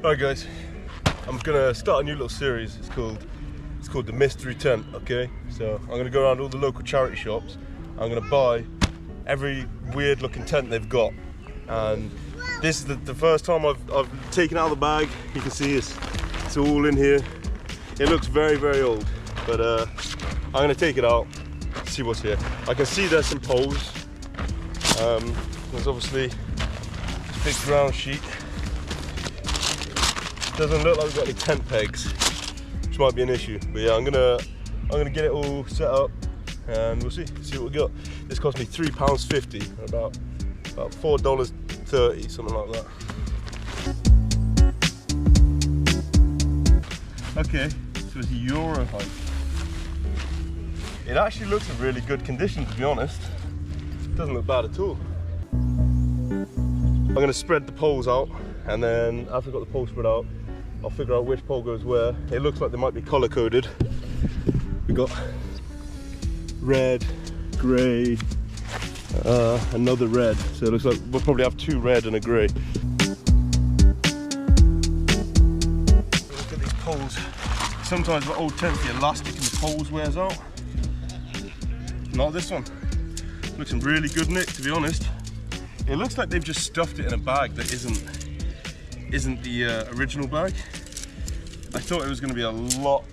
Alright guys, I'm gonna start a new little series. It's called the Mystery Tent, okay? So I'm gonna go around all the local charity shops. I'm gonna buy every weird looking tent they've got. And this is the first time I've taken it out of the bag. You can see it's all in here. It looks very, very old, but I'm gonna take it out, see what's here. I can see there's some poles. There's obviously this big ground sheet. Doesn't look like we've got any tent pegs, which might be an issue. But yeah, I'm gonna get it all set up, and we'll see what we got. This cost me £3.50, about $4.30, something like that. Okay, so it's a Euro hike. It actually looks in really good condition, to be honest. It doesn't look bad at all. I'm gonna spread the poles out, and then after I've got the poles spread out, I'll figure out which pole goes where. It looks like they might be color coded. We got red, grey, another red. So it looks like we'll probably have two red and a grey. Look at these poles. Sometimes with old tents, the elastic in the poles wears out. Not this one. Looks in really good nick, to be honest. It looks like they've just stuffed it in a bag that isn't the original bag. I thought it was going to be a lot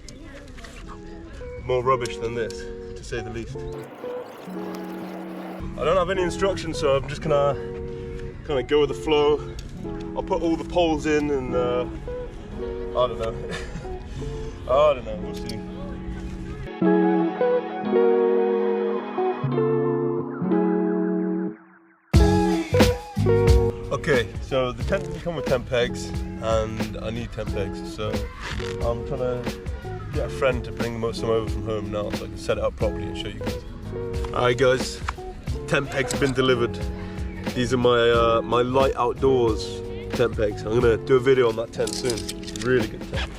more rubbish than this, to say the least. I don't have any instructions, so I'm just gonna kind of go with the flow. I'll put all the poles in, and I don't know. I don't know. We'll see. Okay, so the tent doesn't come with tent pegs, and I need tent pegs, so I'm trying to get a friend to bring some over from home now, so I can set it up properly and show you guys. Alright guys, tent pegs have been delivered. These are my light outdoors tent pegs. I'm gonna do a video on that tent soon. Really good tent.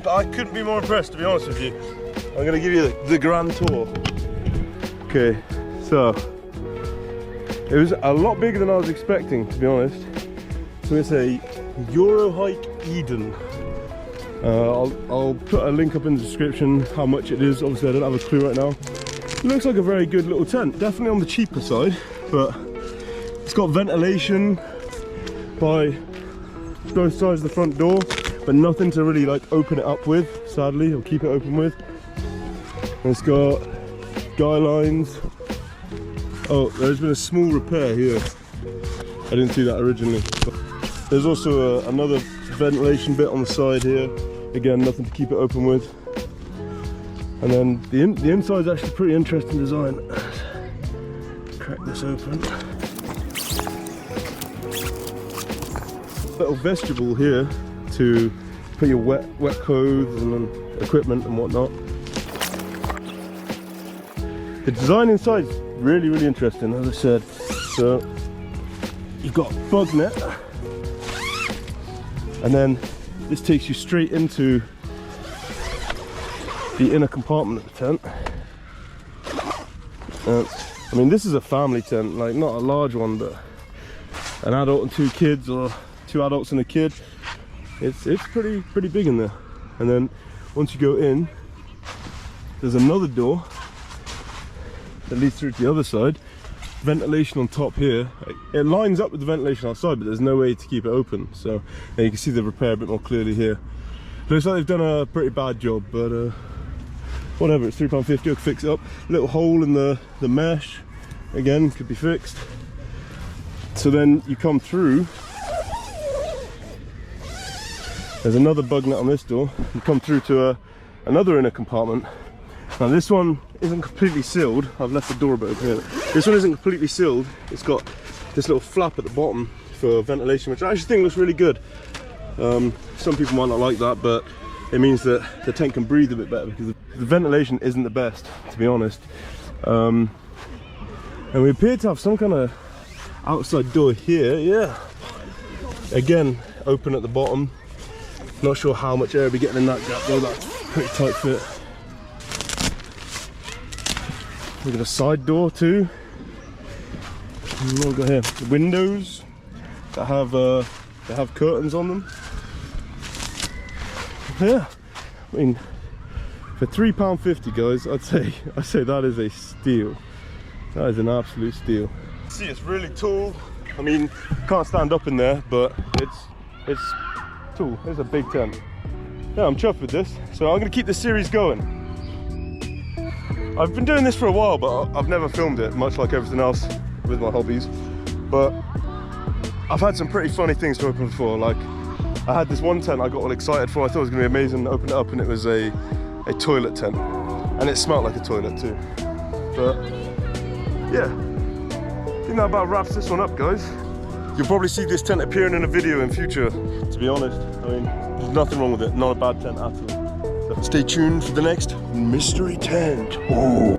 I couldn't be more impressed, to be honest with you. I'm gonna give you the grand tour. Okay, so it was a lot bigger than I was expecting, to be honest. So it's a Euro Hike Eden. I'll put a link up in the description how much it is. Obviously I don't have a clue right now. It looks like a very good little tent, definitely on the cheaper side, but it's got ventilation by both sides of the front door, but nothing to really like open it up with, sadly, or keep it open with. And it's got guy lines. Oh, there's been a small repair here. I didn't see that originally. There's also another ventilation bit on the side here. Again, nothing to keep it open with. And then the inside is actually pretty interesting design. Crack this open. Little vestibule here to put your wet clothes and equipment and whatnot. The design inside is really, really interesting, as I said. So you've got a bug net, and then this takes you straight into the inner compartment of the tent. I mean, this is a family tent, like not a large one, but an adult and two kids, or two adults and a kid. It's pretty big in there. And then once you go in, there's another door that leads through to the other side. Ventilation on top here. It lines up with the ventilation outside, but there's no way to keep it open. So you can see the repair a bit more clearly here. Looks like they've done a pretty bad job, but whatever. It's £3.50. I can fix it up. Little hole in the mesh, again, could be fixed. So then you come through. There's another bug net on this door. You come through to another inner compartment. Now this one isn't completely sealed. I've left the door a bit open here. This one isn't completely sealed. It's got this little flap at the bottom for ventilation, which I actually think looks really good. Some people might not like that, but it means that the tent can breathe a bit better, because the ventilation isn't the best, to be honest. And we appear to have some kind of outside door here. Yeah, again, open at the bottom. Not sure how much air will be getting in that gap though. That's pretty tight fit. Look at the side door too. And what we got here? The windows that have curtains on them. Yeah, I mean, for £3.50, guys, I'd say that is a steal. That is an absolute steal. See, it's really tall. I mean, can't stand up in there, but it's tall. It's a big tent. Yeah, I'm chuffed with this. So I'm gonna keep this series going. I've been doing this for a while, but I've never filmed it, much like everything else with my hobbies. But I've had some pretty funny things to open before. Like, I had this one tent I got all excited for. I thought it was gonna be amazing. I opened it up and it was a toilet tent. And it smelled like a toilet too. But yeah, I think that about wraps this one up, guys. You'll probably see this tent appearing in a video in future, to be honest. I mean, there's nothing wrong with it. Not a bad tent at all. So stay tuned for the next mystery tent. Oh.